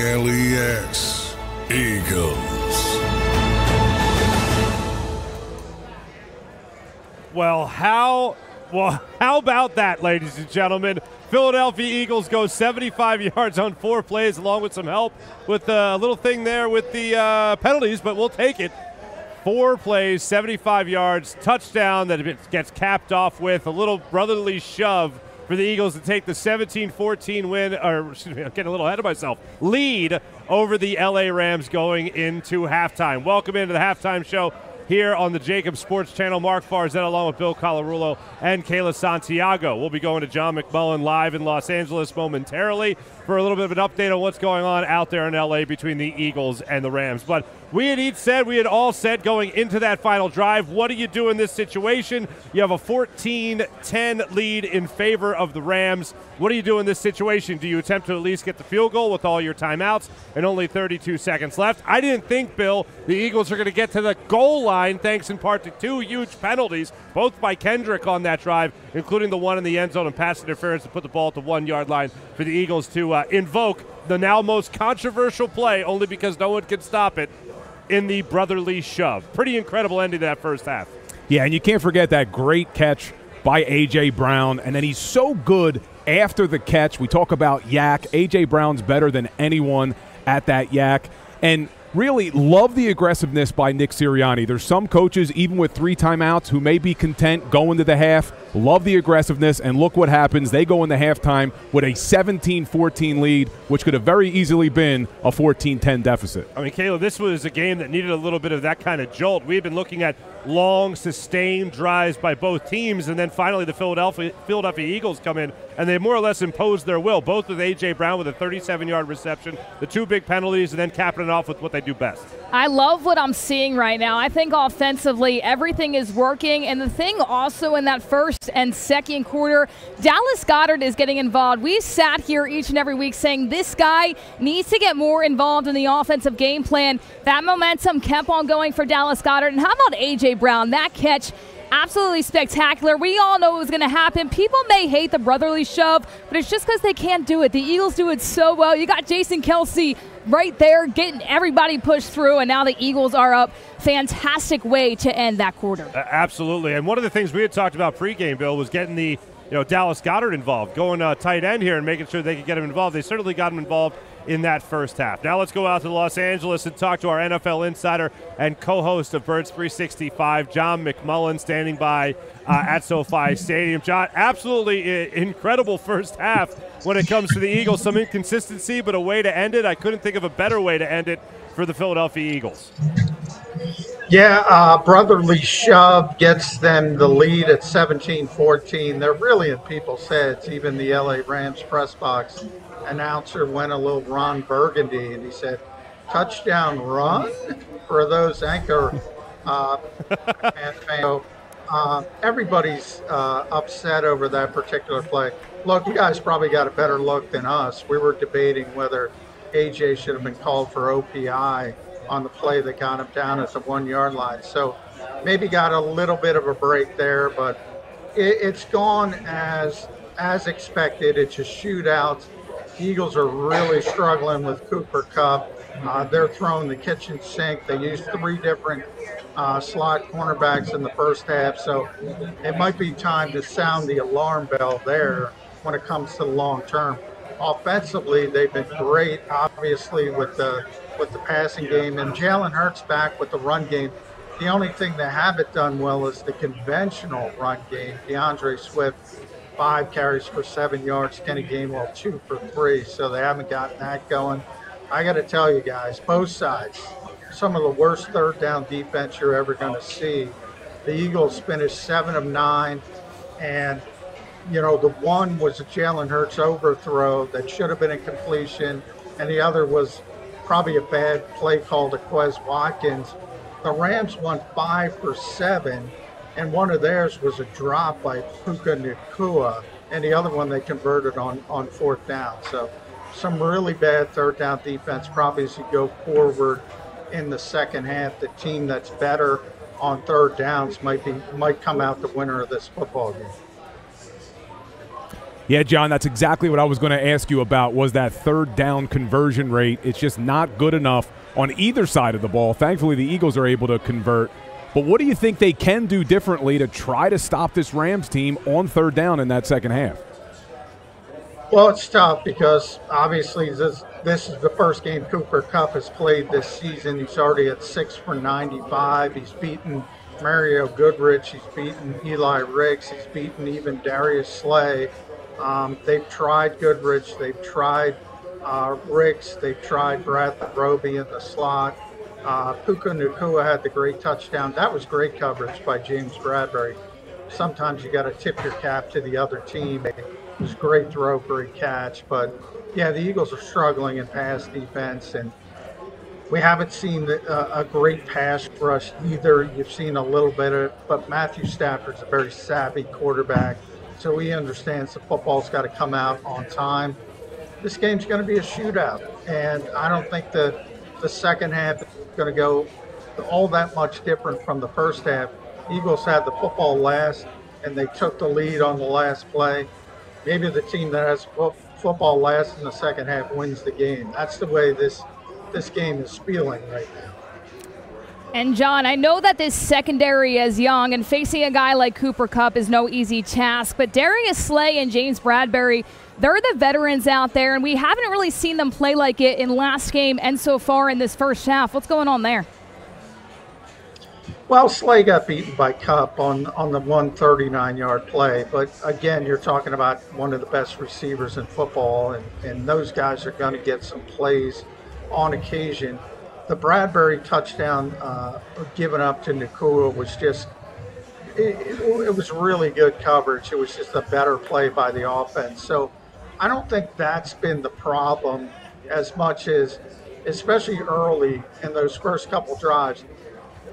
EAGLES, Eagles. Well, how about that, ladies and gentlemen? Philadelphia Eagles go 75 yards on 4 plays, along with some help with a little thing there with the penalties, but we'll take it. 4 plays, 75 yards, touchdown that gets capped off with a little brotherly shove for the Eagles to take the 17-14 win, or excuse me, I'm getting a little ahead of myself, lead over the LA Rams going into halftime. Welcome into the halftime show here on the JAKIB Sports Channel. Marc Farzetta along with Bill Colarulo and Kayla Santiago. We'll be going to John McMullen live in Los Angeles momentarily for a little bit of an update on what's going on out there in LA between the Eagles and the Rams. But we had all said going into that final drive, what do you do in this situation? You have a 14-10 lead in favor of the Rams. What do you do in this situation? Do you attempt to at least get the field goal with all your timeouts and only 32 seconds left? I didn't think, Bill, the Eagles are going to get to the goal line thanks in part to 2 huge penalties, both by Kendrick on that drive, including the one in the end zone and pass interference to put the ball at the 1-yard line for the Eagles to invoke the now most controversial play, only because no one can stop it, in the brotherly shove. Pretty incredible ending to that first half. Yeah, and you can't forget that great catch by A.J. Brown, and then he's so good after the catch. We talk about yak. A.J. Brown's better than anyone at that yak, and really love the aggressiveness by Nick Sirianni. There's some coaches, even with 3 timeouts, who may be content going to the half. Love the aggressiveness, and look what happens. They go into halftime with a 17-14 lead, which could have very easily been a 14-10 deficit. I mean, Kayla, this was a game that needed a little bit of that kind of jolt. We've been looking at long, sustained drives by both teams, and then finally the Philadelphia Eagles come in, and they more or less imposed their will, both with A.J. Brown with a 37-yard reception, the 2 big penalties, and then capping it off with what they do best. I love what I'm seeing right now. I think offensively everything is working, and the thing also in that first and second quarter, Dallas Goedert is getting involved. We sat here each and every week saying this guy needs to get more involved in the offensive game plan. That momentum kept on going for Dallas Goedert. And how about A.J. Brown? That catch, absolutely spectacular. We all know it was going to happen. People may hate the brotherly shove, but it's just because they can't do it. The Eagles do it so well. You got Jason Kelce right there getting everybody pushed through, and now the Eagles are up. Fantastic way to end that quarter. Absolutely. And one of the things we had talked about pregame, Bill, was getting the Dallas Goedert involved, going tight end here and making sure they could get him involved. They certainly got him involved in that first half. Now let's go out to Los Angeles and talk to our NFL insider and co-host of Birds 365, John McMullen, standing by at SoFi Stadium. John, absolutely incredible first half when it comes to the Eagles. Some inconsistency, but a way to end it. I couldn't think of a better way to end it for the Philadelphia Eagles. Yeah, brotherly shove gets them the lead at 17-14. They're really in people's heads. Even the LA Rams press box announcer went a little Ron Burgundy, and he said, touchdown run for those anchor fans. Everybody's upset over that particular play. Look, you guys probably got a better look than us. We were debating whether AJ should have been called for OPI on the play that got him down at the 1-yard line. So maybe got a little bit of a break there, but it's gone as expected. It's a shootout. The Eagles are really struggling with Cooper Kupp. They're throwing the kitchen sink. They used 3 different slot cornerbacks in the first half, so it might be time to sound the alarm bell there when it comes to the long term. Offensively, they've been great, obviously, with the passing game, and Jalen Hurts back with the run game. The only thing they haven't done well is the conventional run game. DeAndre Swift, 5 carries for 7 yards. Kenny Gainwell, 2 for 3, so they haven't gotten that going. I got to tell you guys, both sides, some of the worst third down defense you're ever going to see. The Eagles finished 7 of 9, and the one was a Jalen Hurts overthrow that should have been a completion, and the other was probably a bad play call to Quez Watkins. The Rams won 5 for 7, and one of theirs was a drop by Puka Nacua, and the other one they converted on 4th down. So some really bad third down defense. Probably as you go forward in the second half, the team that's better on third downs might come out the winner of this football game. Yeah, John, that's exactly what I was going to ask you about, was that third down conversion rate. It's just not good enough on either side of the ball. Thankfully, the Eagles are able to convert. But what do you think they can do differently to try to stop this Rams team on third down in that second half? Well, it's tough because obviously this is the first game Cooper Kupp has played this season. He's already at 6 for 95. He's beaten Mario Goodrich. He's beaten Eli Ricks. He's beaten even Darius Slay. They've tried Goodrich. They've tried Ricks. They've tried Bradley Roby in the slot. Puka Nacua had the great touchdown. That was great coverage by James Bradbury. Sometimes you got to tip your cap to the other team. It was a great throw, great catch. But, yeah, the Eagles are struggling in pass defense, and we haven't seen a great pass rush either. You've seen a little bit of it, but Matthew Stafford's a very savvy quarterback, so he understands the football's got to come out on time. This game's going to be a shootout, and I don't think the second half is going to go all that much different from the first half. Eagles had the football last, and they took the lead on the last play. Maybe the team that has football last in the second half wins the game. That's the way this game is feeling right now. And, John, I know that this secondary is young, and facing a guy like Cooper Kupp is no easy task, but Darius Slay and James Bradbury, they're the veterans out there, and we haven't really seen them play like it in last game and so far in this first half. What's going on there? Well, Slay got beaten by Kupp on the 139-yard play, but again, you're talking about one of the best receivers in football, and those guys are going to get some plays on occasion. The Bradbury touchdown given up to Nacua was just it was really good coverage. It was just a better play by the offense. So I don't think that's been the problem as much as, especially early in those first couple drives.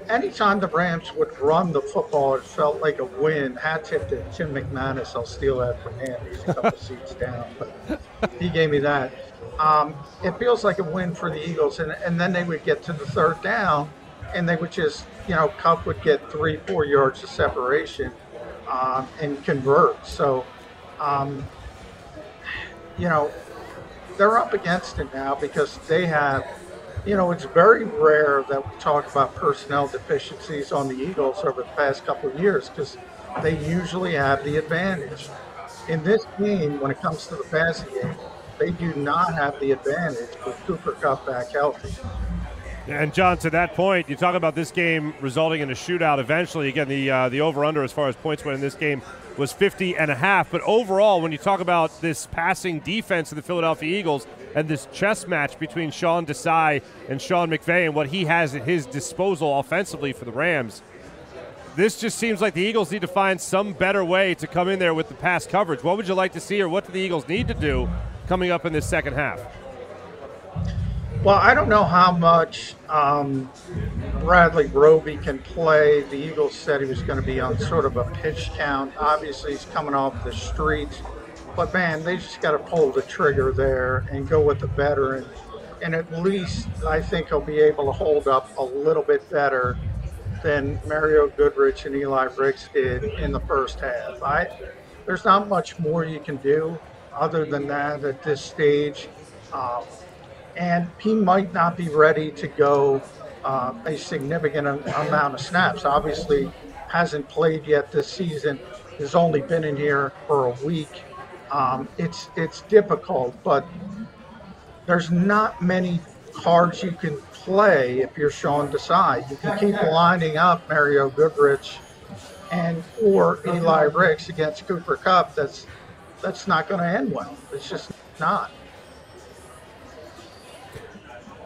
Anytime the Rams would run the football, it felt like a win. Hat tip to Tim McManus. I'll steal that from him. He's a couple seats down, but he gave me that. It feels like a win for the Eagles. And then they would get to the third down, and they would just, Kupp would get 3-4 yards of separation and convert. So, they're up against it now because they have, it's very rare that we talk about personnel deficiencies on the Eagles over the past couple of years because they usually have the advantage. In this game, when it comes to the passing game, they do not have the advantage with Cooper Kupp back healthy. And, John, to that point, you talk about this game resulting in a shootout eventually. Again, the over-under as far as points went in this game was 50.5. But overall, when you talk about this passing defense of the Philadelphia Eagles and this chess match between Sean Desai and Sean McVay and what he has at his disposal offensively for the Rams, this just seems like the Eagles need to find some better way to come in there with the pass coverage. What would you like to see, or what do the Eagles need to do coming up in this second half? Well, I don't know how much Bradley Roby can play. The Eagles said he was going to be on sort of a pitch count. Obviously, he's coming off the streets. But, man, they just got to pull the trigger there and go with the veteran. And at least I think he'll be able to hold up a little bit better than Mario Goodrich and Eli Ricks did in the first half. There's not much more you can do other than that at this stage. And he might not be ready to go a significant amount of snaps. Obviously, hasn't played yet this season. Has only been in here for a week. It's difficult, but there's not many cards you can play if you're Sean Desai. You can keep lining up Mario Goodrich or Eli Ricks against Cooper Kupp. That's not going to end well. It's just not.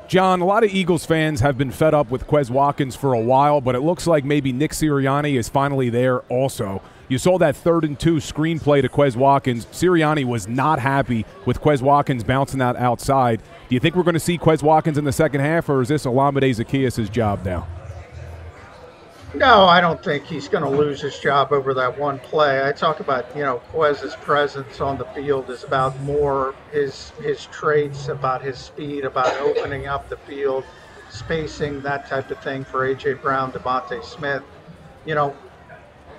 John, a lot of Eagles fans have been fed up with Quez Watkins for a while, but it looks like maybe Nick Sirianni is finally there also. You saw that 3rd and 2 screenplay to Quez Watkins. Sirianni was not happy with Quez Watkins bouncing that outside. Do you think we're going to see Quez Watkins in the second half, or is this Olamide Zaccheaus' job now? No, I don't think he's going to lose his job over that one play. I talk about, Quez's presence on the field is about more his traits, about his speed, about opening up the field, spacing, that type of thing for A.J. Brown, Devontae Smith.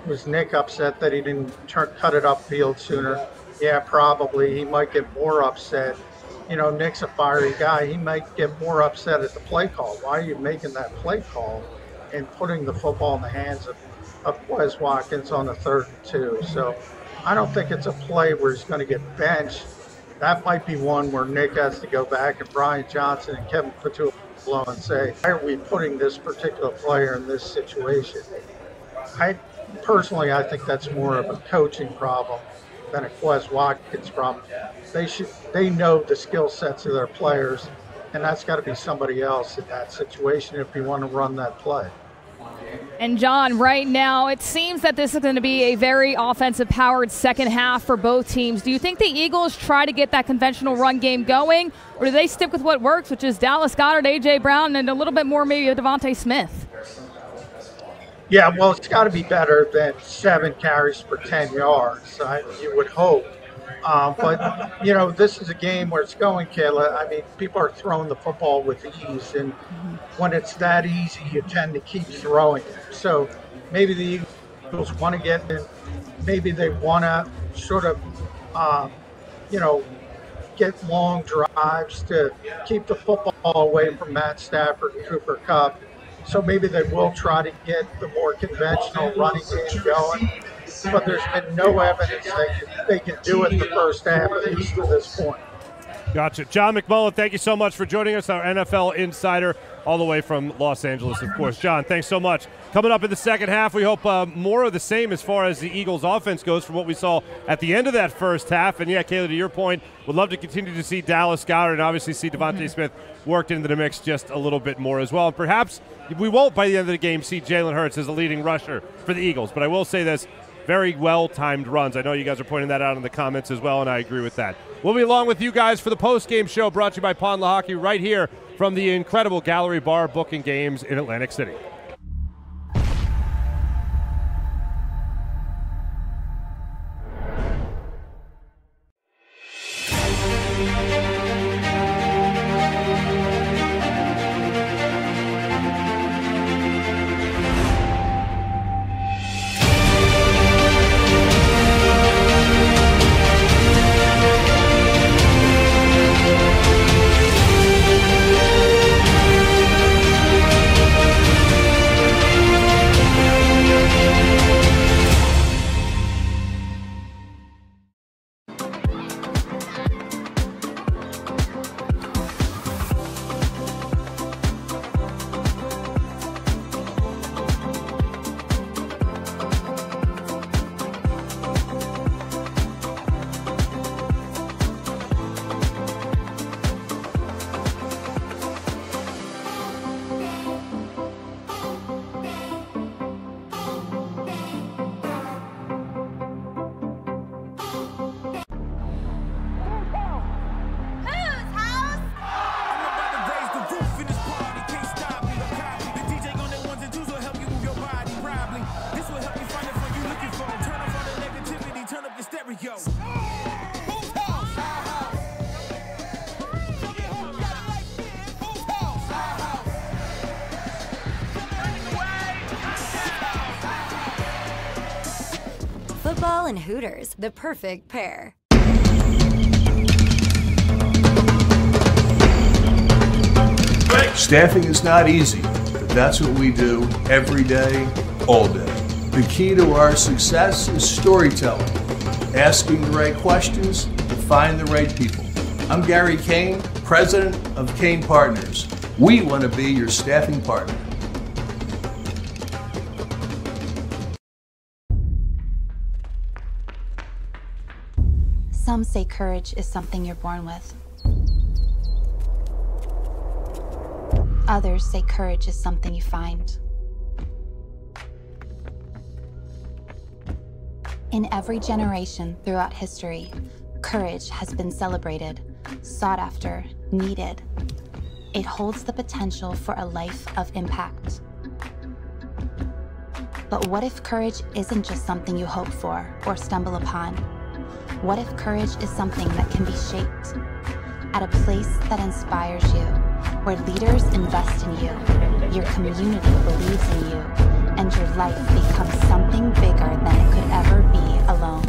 Was Nick upset that he didn't cut it upfield sooner? yeah, probably. He might get more upset. You know, Nick's a fiery guy. He might get more upset at the play call. Why are you making that play call and putting the football in the hands of Wes Watkins on the 3rd and 2? So I don't think it's a play where he's going to get benched. That might be one where Nick has to go back and Brian Johnson and Kevin Patullo and say, why are we putting this particular player in this situation? I think that's more of a coaching problem than a Wes Watkins problem. They know the skill sets of their players, and that's got to be somebody else in that situation if you want to run that play. And John, right now, it seems that this is going to be a very offensive-powered second half for both teams. Do you think the Eagles try to get that conventional run game going, or do they stick with what works, which is Dallas Goedert, A.J. Brown, and a little bit more maybe of Devontae Smith? Yeah, well, it's got to be better than 7 carries for 10 yards, you would hope. But, you know, this is a game where it's going, Kayla. I mean, people are throwing the football with ease, and when it's that easy, you tend to keep throwing it. So maybe the Eagles want to get in. Maybe they want to sort of, you know, get long drives to keep the football away from Matt Stafford and Cooper Kupp. So maybe they will try to get the more conventional running game going. But there's been no evidence they can do it the first half, at least to this point. Gotcha. John McMullen, thank you so much for joining us, our NFL insider, all the way from Los Angeles, of course. John, thanks so much. Coming up in the second half, we hope more of the same as far as the Eagles' offense goes from what we saw at the end of that first half. And, yeah, Kayla, to your point, would love to continue to see Dallas Goedert and obviously see Devontae Smith worked into the mix just a little bit more as well. And perhaps we won't, by the end of the game, see Jalen Hurts as a leading rusher for the Eagles. But I will say this. Very well-timed runs. I know you guys are pointing that out in the comments as well, and I agree with that. We'll be along with you guys for the post-game show brought to you by Pond La Hockey right here from the incredible Gallery Bar booking games in Atlantic City. Football and Hooters, the perfect pair. Staffing is not easy, but that's what we do every day, all day. The key to our success is storytelling, asking the right questions to find the right people. I'm Gary Kane, president of Kane Partners. We want to be your staffing partner. Some say courage is something you're born with. Others say courage is something you find. In every generation throughout history, courage has been celebrated, sought after, needed. It holds the potential for a life of impact. But what if courage isn't just something you hope for or stumble upon? What if courage is something that can be shaped at a place that inspires you, where leaders invest in you, your community believes in you, and your life becomes something bigger than it could ever be alone?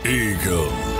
Eagles.